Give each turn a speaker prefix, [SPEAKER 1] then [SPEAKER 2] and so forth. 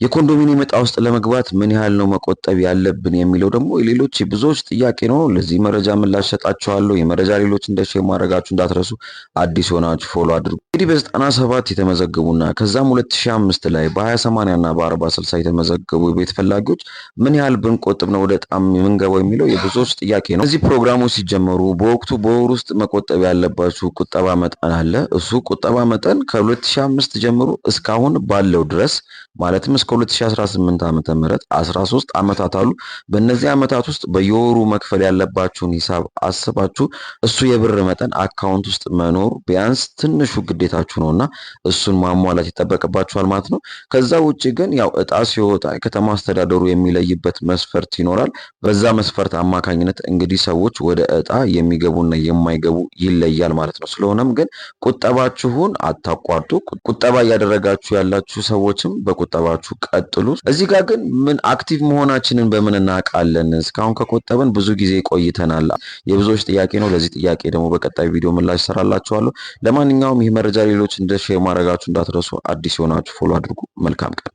[SPEAKER 1] የኮንዶሚኒየም ዕጣ ውስጥ ለመግባት ምን ያህል ነው መቆጠብ ያለብን የሚለው ደግሞ የሌሎች ብዙዎች ጥያቄ ነው። ለዚህ መረጃ ምላሽ ሰጣችኋለሁ። የመረጃ ሌሎች እንደ ሼር ማድረጋችሁ እንዳትረሱ። አዲስ ሆናችሁ ፎሎ አድርጉ። እንግዲህ በ97 የተመዘገቡና ከዛም 2005 ላይ በ20/80 እና በ40/60 የተመዘገቡ የቤት ፈላጊዎች ምን ያህል ብንቆጥብ ነው ወደ ዕጣም የምንገባው የሚለው የብዙዎች ጥያቄ ነው። እነዚህ ፕሮግራሞች ሲጀመሩ በወቅቱ በወር ውስጥ መቆጠብ ያለባችሁ ቁጠባ መጠን አለ። እሱ ቁጠባ መጠን ከ2005 ጀምሮ እስካሁን ባለው ድረስ ማለትም እስከ 2018 ዓመተ ምህረት 13 ዓመታት አሉ። በእነዚህ ዓመታት ውስጥ በየወሩ መክፈል ያለባችሁን ሂሳብ አስባችሁ እሱ የብር መጠን አካውንት ውስጥ መኖር ቢያንስ ትንሹ ግዴታችሁ ነውና እሱን ማሟላት ይጠበቅባችኋል ማለት ነው። ከዛ ውጪ ግን ያው ዕጣ ሲወጣ የከተማ አስተዳደሩ የሚለይበት መስፈርት ይኖራል። በዛ መስፈርት አማካኝነት እንግዲህ ሰዎች ወደ ዕጣ የሚገቡና የማይገቡ ይለያል ማለት ነው። ስለሆነም ግን ቁጠባችሁን አታቋርጡ። ቁጠባ እያደረጋችሁ ያላችሁ ሰዎችም በቁጠባችሁ ቀጥሉ። እዚህ ጋር ግን ምን አክቲቭ መሆናችንን በምን እናውቃለን? እስካሁን ከቆጠብን ብዙ ጊዜ ቆይተናል። የብዙዎች ጥያቄ ነው። ለዚህ ጥያቄ ደግሞ በቀጣይ ቪዲዮ ምላሽ እሰራላችኋለሁ። ለማንኛውም ይህ መረጃ ሌሎች እንደ ሼር ማድረጋችሁ እንዳትረሱ። አዲስ የሆናችሁ ፎሎ አድርጉ። መልካም ቀን።